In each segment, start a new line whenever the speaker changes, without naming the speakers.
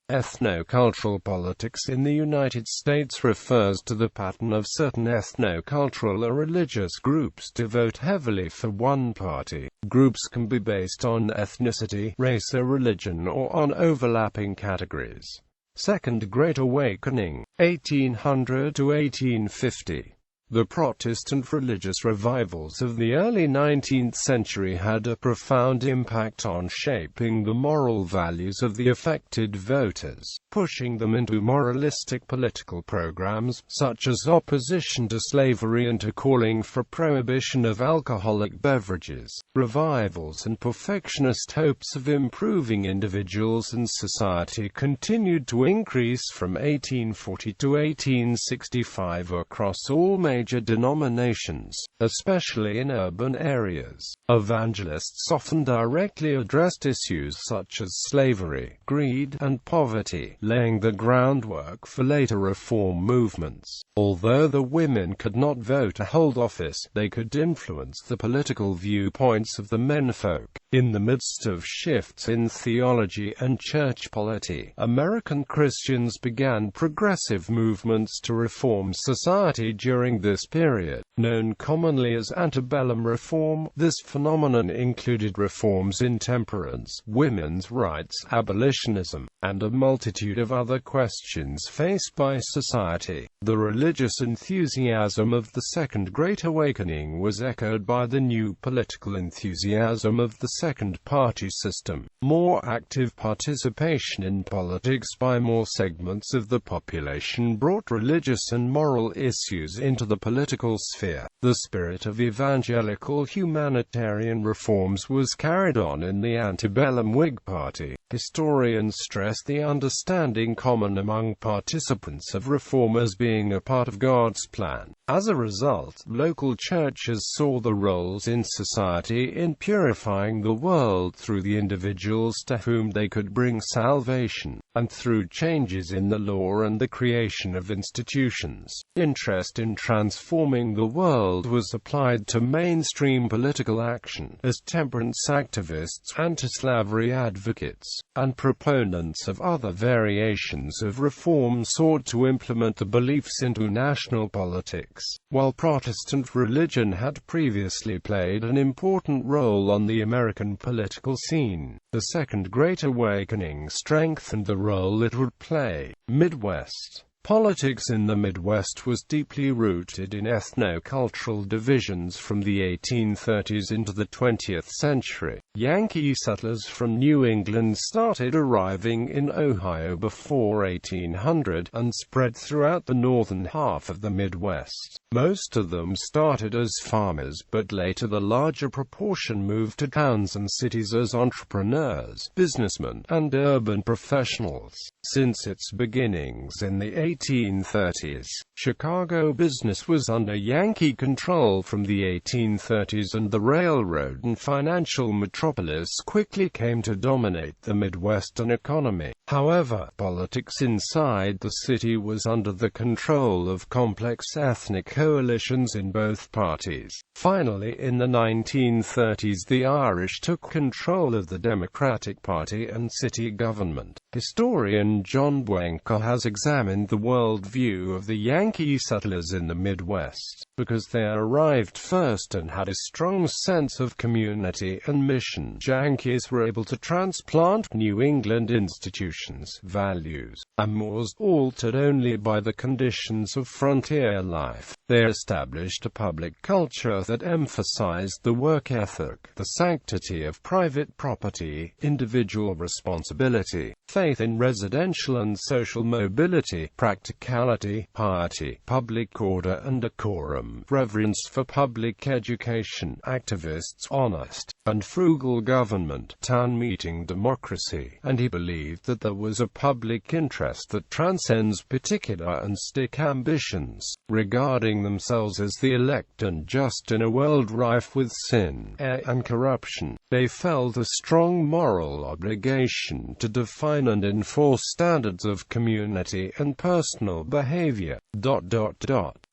Ethnocultural politics in the United States refers to the pattern of certain ethnocultural or religious groups to vote heavily for one party. Groups can be based on ethnicity, race or religion, or on overlapping categories. Second Great Awakening, 1800 to 1850. The Protestant religious revivals of the early 19th century had a profound impact on shaping the moral values of the affected voters, pushing them into moralistic political programs, such as opposition to slavery and to calling for prohibition of alcoholic beverages. Revivals and perfectionist hopes of improving individuals and society continued to increase from 1840 to 1865 across all major denominations, especially in urban areas. Evangelists often directly addressed issues such as slavery, greed, and poverty, laying the groundwork for later reform movements. Although the women could not vote or hold office, they could influence the political viewpoints of the menfolk. In the midst of shifts in theology and church polity, American Christians began progressive movements to reform society during this period, known commonly as Antebellum Reform. This phenomenon included reforms in temperance, women's rights, abolitionism, and a multitude of other questions faced by society. The religious enthusiasm of the Second Great Awakening was echoed by the new political enthusiasm of the Second Party system. More active participation in politics by more segments of the population brought religious and moral issues into the political sphere. The spirit of evangelical humanitarian reforms was carried on in the antebellum Whig Party. Historians stress the understanding common among participants of reform as being a part of God's plan. As a result, local churches saw the roles in society in purifying the world through the individuals to whom they could bring salvation, and through changes in the law and the creation of institutions. Interest in transforming the world was applied to mainstream political action, as temperance activists, anti-slavery advocates, and proponents of other variations of reform sought to implement the beliefs into national politics. While Protestant religion had previously played an important role on the American political scene, the Second Great Awakening strengthened the role it would play. Midwest politics in the Midwest was deeply rooted in ethnocultural divisions from the 1830s into the 20th century. Yankee settlers from New England started arriving in Ohio before 1800 and spread throughout the northern half of the Midwest. Most of them started as farmers, but later the larger proportion moved to towns and cities as entrepreneurs, businessmen, and urban professionals. Since its beginnings in the 1830s, Chicago business was under Yankee control from the 1830s, and the railroad and financial metropolis quickly came to dominate the Midwestern economy. However, politics inside the city was under the control of complex ethnic coalitions in both parties. Finally, in the 1930s, the Irish took control of the Democratic Party and city government. Historian John Buenker has examined the worldview of the Yankee settlers in the Midwest, because they arrived first and had a strong sense of community and mission. Yankees were able to transplant New England institutions, values, and mores, altered only by the conditions of frontier life. They established a public culture that emphasized the work ethic, the sanctity of private property, individual responsibility, faith in residential and social mobility, practicality, piety, public order and decorum, reverence for public education, activists, honest and frugal government, town meeting democracy, and he believed that there was a public interest that transcends particular and stick ambitions. Regarding themselves as the elect and just in a world rife with sin, error, and corruption, they felt a strong moral obligation to define and enforce standards of community and personal behavior.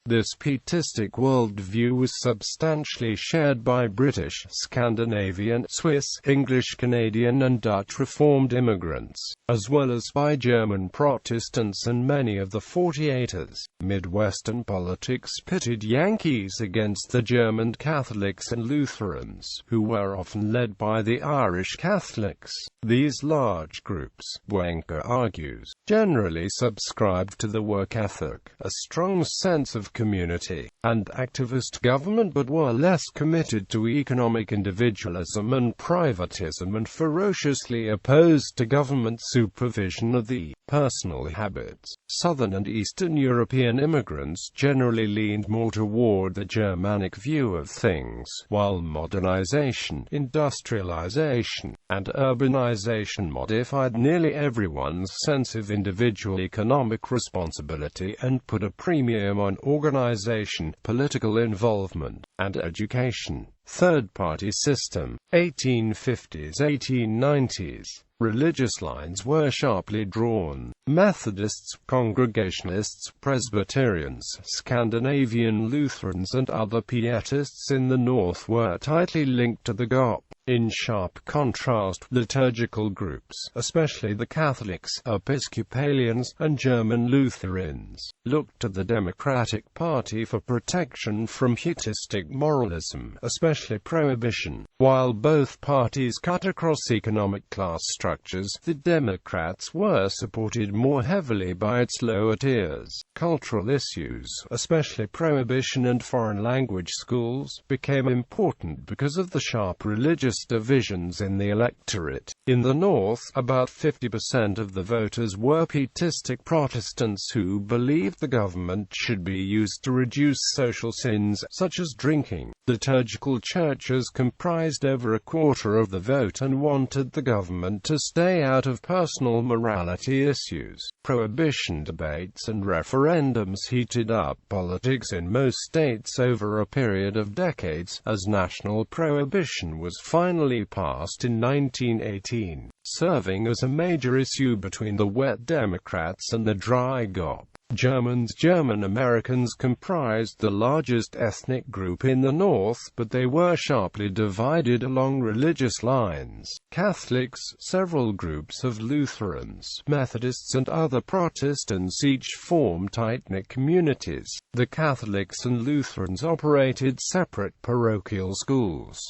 This pietistic worldview was substantially shared by British, Scandinavian, Swiss, English, Canadian and Dutch Reformed immigrants, as well as by German Protestants and many of the 48ers. Midwestern politics pitted Yankees against the German Catholics and Lutherans, who were often led by the Irish Catholics. These large groups, Wencker argues, generally subscribed to the work ethic, a strong sense of community, and activist government, but were less committed to economic individualism and privatism and ferociously opposed to government supervision of the personal habits. Southern and Eastern European immigrants generally leaned more toward the Germanic view of things, while modernization, industrialization, and urbanization modified nearly everyone's sense of individual economic responsibility and put a premium on organization, political involvement, and education. Third-party system, 1850s–1890s. Religious lines were sharply drawn. Methodists, Congregationalists, Presbyterians, Scandinavian Lutherans and other Pietists in the North were tightly linked to the GOP. In sharp contrast, liturgical groups, especially the Catholics, Episcopalians, and German Lutherans, looked to the Democratic Party for protection from pietistic moralism, especially Prohibition. While both parties cut across economic class structures, the Democrats were supported more heavily by its lower tiers. Cultural issues, especially Prohibition and foreign language schools, became important because of the sharp religious divisions in the electorate. In the North, about 50% of the voters were pietistic Protestants who believed the government should be used to reduce social sins, such as drinking. Liturgical churches comprised over a quarter of the vote and wanted the government to stay out of personal morality issues. Prohibition debates and referendums heated up politics in most states over a period of decades, as national prohibition was finally passed in 1918, serving as a major issue between the wet Democrats and the dry GOP. German Americans comprised the largest ethnic group in the North, but they were sharply divided along religious lines. Catholics, several groups of Lutherans, Methodists and other Protestants each formed tight-knit communities. The Catholics and Lutherans operated separate parochial schools.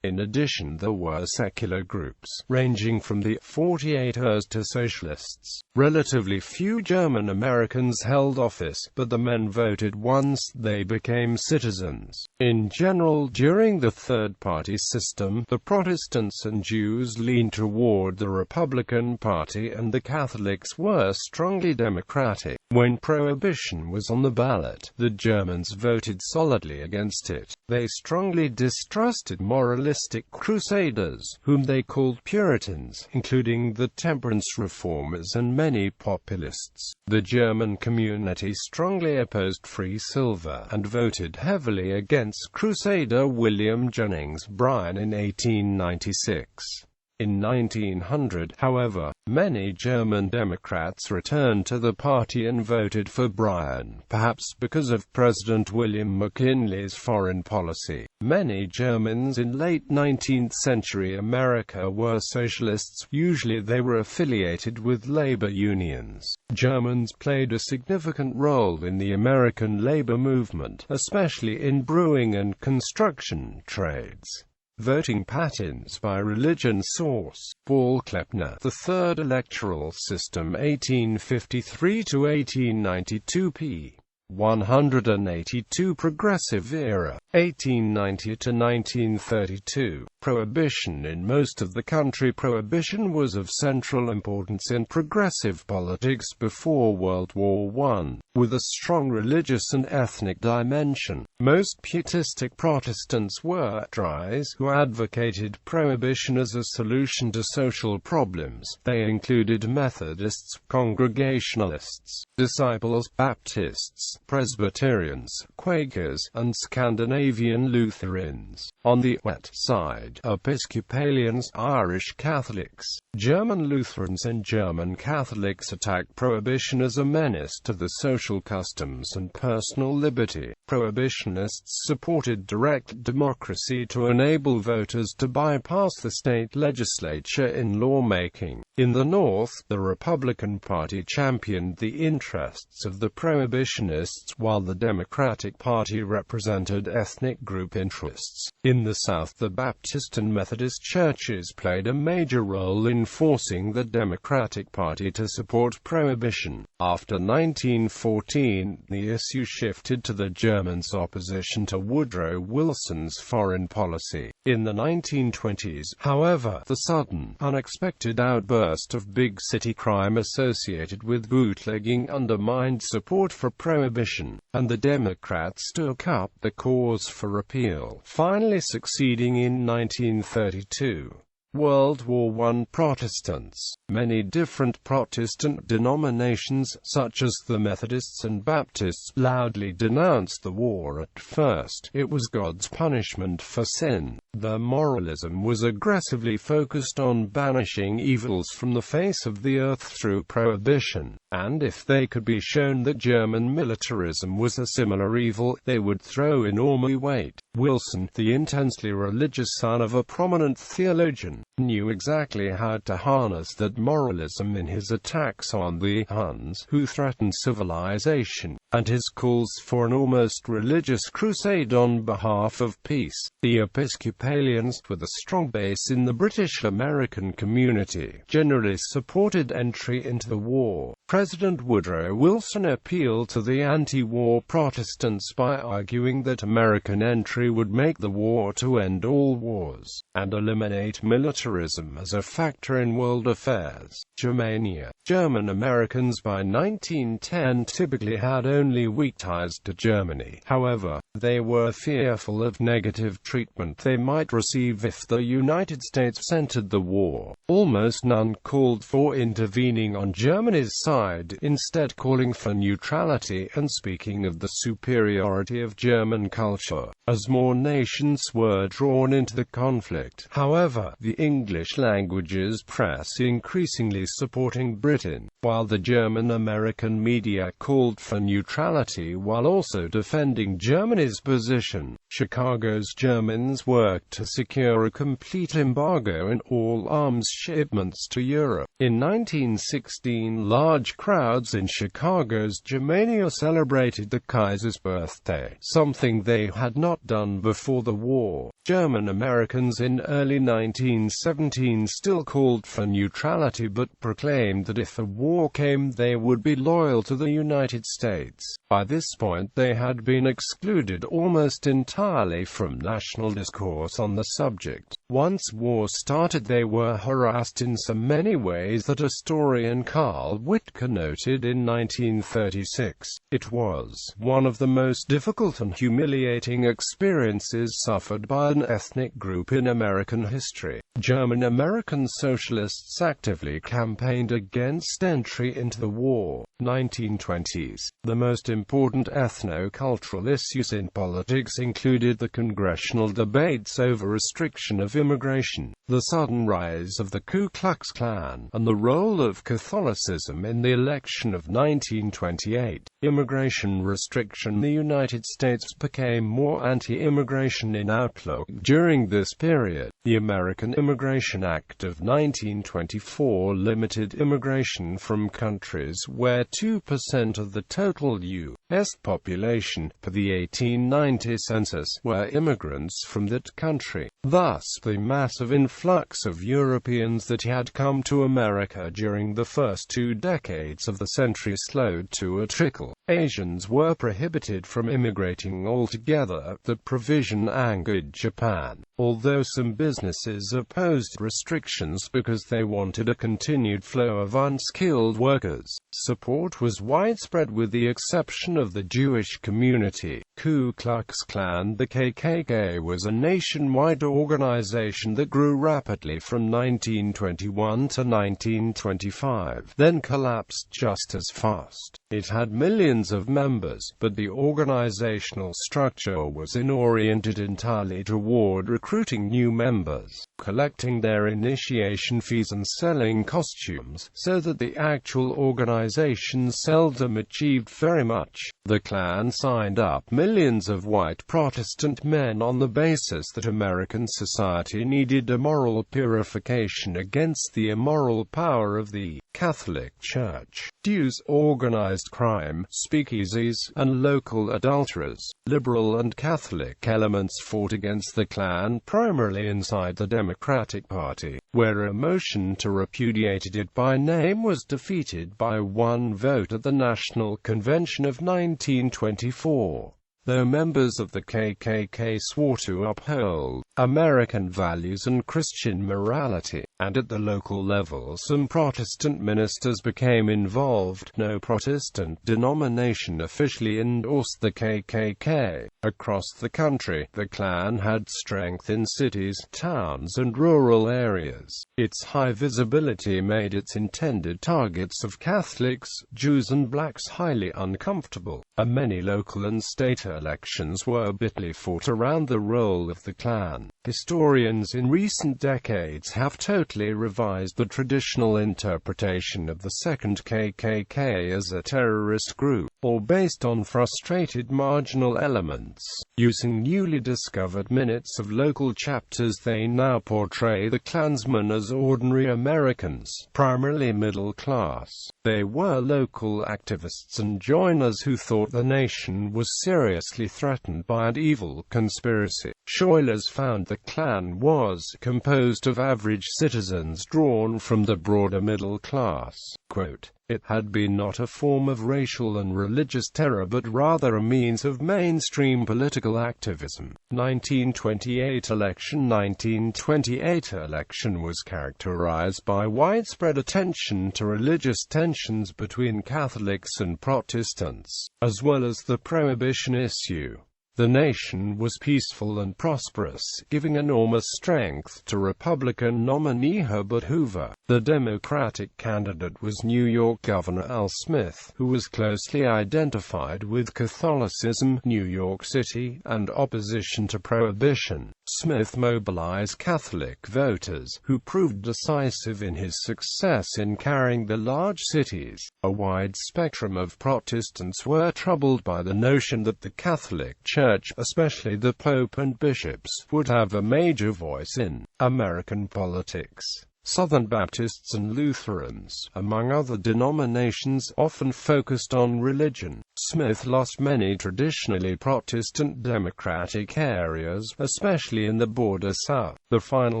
In addition, there were secular groups, ranging from the 48ers to socialists. Relatively few German Americans held office, but the men voted once they became citizens. In general, during the third-party system, the Protestants and Jews leaned toward the Republican Party and the Catholics were strongly Democratic. When Prohibition was on the ballot, the Germans voted solidly against it. They strongly distrusted moralistic crusaders, whom they called Puritans, including the temperance reformers and many populists. The German community strongly opposed free silver, and voted heavily against Crusader William Jennings Bryan in 1896. In 1900, however, many German Democrats returned to the party and voted for Bryan, perhaps because of President William McKinley's foreign policy. Many Germans in late 19th century America were socialists. Usually they were affiliated with labor unions. Germans played a significant role in the American labor movement, especially in brewing and construction trades. Voting patterns by religion source. Paul Kleppner, The Third Electoral System 1853–1892 p. 182 Progressive Era, 1890–1932. Prohibition in most of the country. Prohibition was of central importance in progressive politics before World War I, with a strong religious and ethnic dimension. Most pietistic Protestants were dries who advocated prohibition as a solution to social problems. They included Methodists, Congregationalists, Disciples, Baptists, Presbyterians, Quakers, and Scandinavian Lutherans. On the wet side, included Episcopalians, Irish Catholics, German Lutherans and German Catholics attacked prohibition as a menace to the social customs and personal liberty. Prohibitionists supported direct democracy to enable voters to bypass the state legislature in lawmaking. In the North, the Republican Party championed the interests of the Prohibitionists, while the Democratic Party represented ethnic group interests. In the South, the Baptist and Methodist churches played a major role in forcing the Democratic Party to support prohibition. After 1914, the issue shifted to the Germans' opposition to Woodrow Wilson's foreign policy. In the 1920s, however, the sudden, unexpected outburst of big-city crime associated with bootlegging undermined support for prohibition, and the Democrats took up the cause for repeal, finally succeeding in 1932. World War I. Protestants. Many different Protestant denominations, such as the Methodists and Baptists, loudly denounced the war. At first, it was God's punishment for sin. Their moralism was aggressively focused on banishing evils from the face of the earth through prohibition, and if they could be shown that German militarism was a similar evil, they would throw enormous weight. Wilson, the intensely religious son of a prominent theologian, knew exactly how to harness that moralism in his attacks on the Huns, who threatened civilization, and his calls for an almost religious crusade on behalf of peace. The Episcopalians, with a strong base in the British American community, generally supported entry into the war. President Woodrow Wilson appealed to the anti-war Protestants by arguing that American entry would make the war to end all wars, and eliminate militarism as a factor in world affairs. Germania. German Americans by 1910 typically had only weak ties to Germany. However, they were fearful of negative treatment they might receive if the United States entered the war. Almost none called for intervening on Germany's side, instead calling for neutrality and speaking of the superiority of German culture, as more nations were drawn into the conflict. However, the English language's press increasingly supporting Britain, while the German-American media called for neutrality while also defending Germany's position. Chicago's Germans worked to secure a complete embargo in all arms shipments to Europe. In 1916, large crowds in Chicago's Germania celebrated the Kaiser's birthday, something they had not done before the war. German Americans in early 1917 still called for neutrality but proclaimed that if a war came they would be loyal to the United States. By this point they had been excluded almost entirely from national discourse on the subject. Once war started they were harassed in so many ways that historian Carl Whitaker noted in 1936, "It was one of the most difficult and humiliating experiences suffered by an ethnic group in American history." German American socialists actively campaigned against entry into the war. 1920s. The most important ethnocultural issues in politics included the congressional debates over restriction of immigration, the sudden rise of the Ku Klux Klan, and the role of Catholicism in the election of 1928. Immigration restriction. The United States became more anti-immigration in outlook during this period. The American Immigration Act of 1924 limited immigration from countries where 2% of the total U.S. population, per the 1890 census, were immigrants from that country. Thus, the massive influx of Europeans that had come to America during the first 2 decades of the century slowed to a trickle. Asians were prohibited from immigrating altogether. The provision angered Japan, although some businesses opposed restrictions because they wanted a continued flow of unskilled workers. Support was widespread with the exception of the Jewish community. Ku Klux Klan. The KKK was a nationwide organization that grew rapidly from 1921 to 1925, then collapsed just as fast. It had millions of members, but the organizational structure was oriented entirely toward recruiting new members, collecting their initiation fees and selling costumes, so that the actual organization seldom achieved very much. The Klan signed up millions of white Protestant men on the basis that American society needed a moral purification against the immoral power of the Catholic Church. Use organized crime, speakeasies, and local adulterers. Liberal and Catholic elements fought against the Klan primarily inside the Democratic Party, where a motion to repudiate it by name was defeated by one vote at the National Convention of 1924. Though members of the KKK swore to uphold American values and Christian morality, and at the local level some Protestant ministers became involved, no Protestant denomination officially endorsed the KKK. Across the country, the Klan had strength in cities, towns, and rural areas. Its high visibility made its intended targets of Catholics, Jews, and blacks highly uncomfortable. Many local and state elections were bitterly fought around the role of the Klan. Historians in recent decades have totally revised the traditional interpretation of the Second KKK as a terrorist group, all based on frustrated marginal elements. Using newly discovered minutes of local chapters, they now portray the Klansmen as ordinary Americans, primarily middle class. They were local activists and joiners who thought the nation was seriously threatened by an evil conspiracy. Shoilers found the Klan was composed of average citizens drawn from the broader middle class. Quote, "It had been not a form of racial and religious terror but rather a means of mainstream political activism." 1928 election 1928 election was characterized by widespread attention to religious tensions between Catholics and Protestants, as well as the Prohibition issue. The nation was peaceful and prosperous, giving enormous strength to Republican nominee Herbert Hoover. The Democratic candidate was New York Governor Al Smith, who was closely identified with Catholicism, New York City, and opposition to Prohibition. Smith mobilized Catholic voters, who proved decisive in his success in carrying the large cities. A wide spectrum of Protestants were troubled by the notion that the Catholic Church, especially the Pope and bishops, would have a major voice in American politics. Southern Baptists and Lutherans, among other denominations, often focused on religion. Smith lost many traditionally Protestant Democratic areas, especially in the border South. The final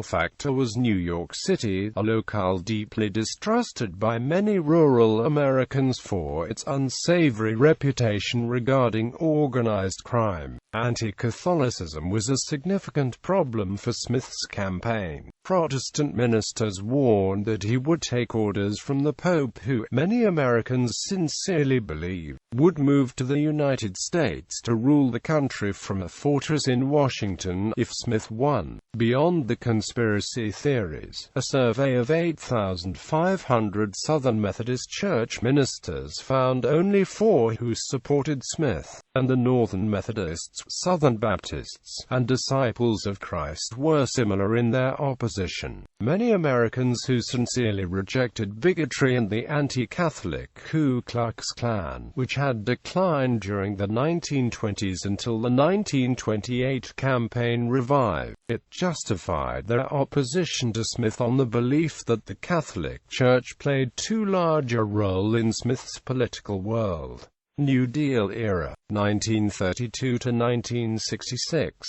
factor was New York City, a locale deeply distrusted by many rural Americans for its unsavory reputation regarding organized crime. Anti-Catholicism was a significant problem for Smith's campaign. Protestant ministers warned that he would take orders from the Pope, who, many Americans sincerely believed, would move to the United States to rule the country from a fortress in Washington if Smith won. Beyond the conspiracy theories, a survey of 8,500 Southern Methodist Church ministers found only 4 who supported Smith, and the Northern Methodists, Southern Baptists, and Disciples of Christ were similar in their opposition. Many Americans who sincerely rejected bigotry and the anti-Catholic Ku Klux Klan, which had declined during the 1920s until the 1928 campaign revived it, justified their opposition to Smith on the belief that the Catholic Church played too large a role in Smith's political world. New Deal era, 1932 to 1966.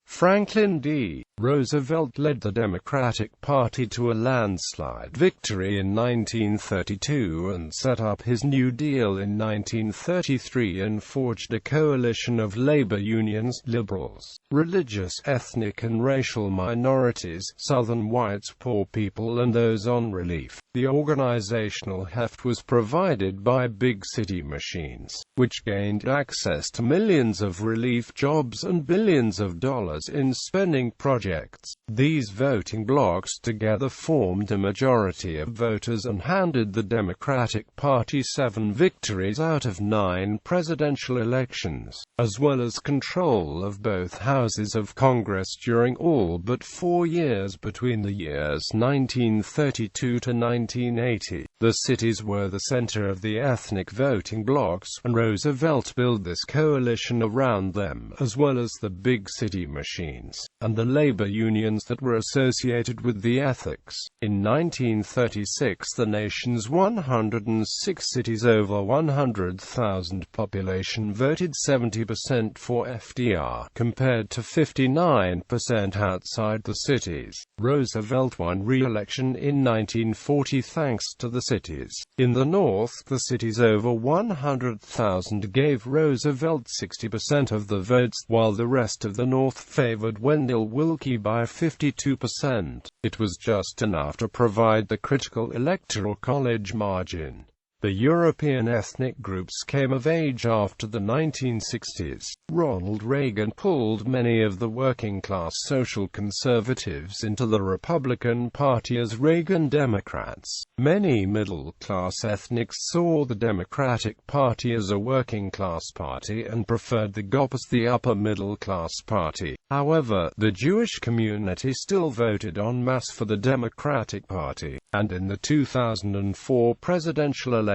Franklin D. Roosevelt led the Democratic Party to a landslide victory in 1932 and set up his New Deal in 1933 and forged a coalition of labor unions, liberals, religious, ethnic and racial minorities, Southern whites, poor people and those on relief. The organizational heft was provided by big city machines, which gained access to millions of relief jobs and billions of dollars in spending projects projects. These voting blocs together formed a majority of voters and handed the Democratic Party 7 victories out of 9 presidential elections, as well as control of both houses of Congress during all but 4 years between the years 1932 to 1980. The cities were the center of the ethnic voting blocs, and Roosevelt built this coalition around them, as well as the big city machines, and the labor unions that were associated with the ethics. In 1936, the nation's 106 cities over 100,000 population voted 70% for FDR, compared to 59% outside the cities. Roosevelt won re-election in 1940 thanks to the cities. In the North, the cities over 100,000 gave Roosevelt 60% of the votes, while the rest of the North favored Wendell Willkie by 52%. It was just enough to provide the critical electoral college margin. The European ethnic groups came of age after the 1960s. Ronald Reagan pulled many of the working-class social conservatives into the Republican Party as Reagan Democrats. Many middle-class ethnics saw the Democratic Party as a working-class party and preferred the GOP as the upper-middle-class party. However, the Jewish community still voted en masse for the Democratic Party, and in the 2004 presidential election,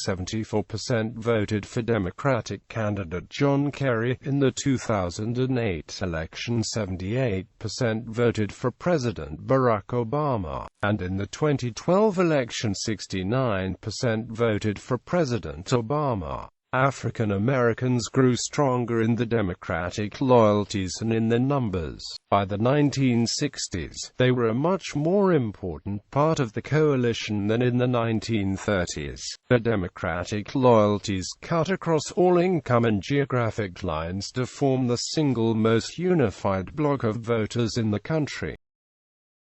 74% voted for Democratic candidate John Kerry. In the 2008 election, 78% voted for President Barack Obama, and in the 2012 election, 69% voted for President Obama. African Americans grew stronger in the Democratic loyalties and in their numbers. By the 1960s, they were a much more important part of the coalition than in the 1930s. The Democratic loyalties cut across all income and geographic lines to form the single most unified bloc of voters in the country.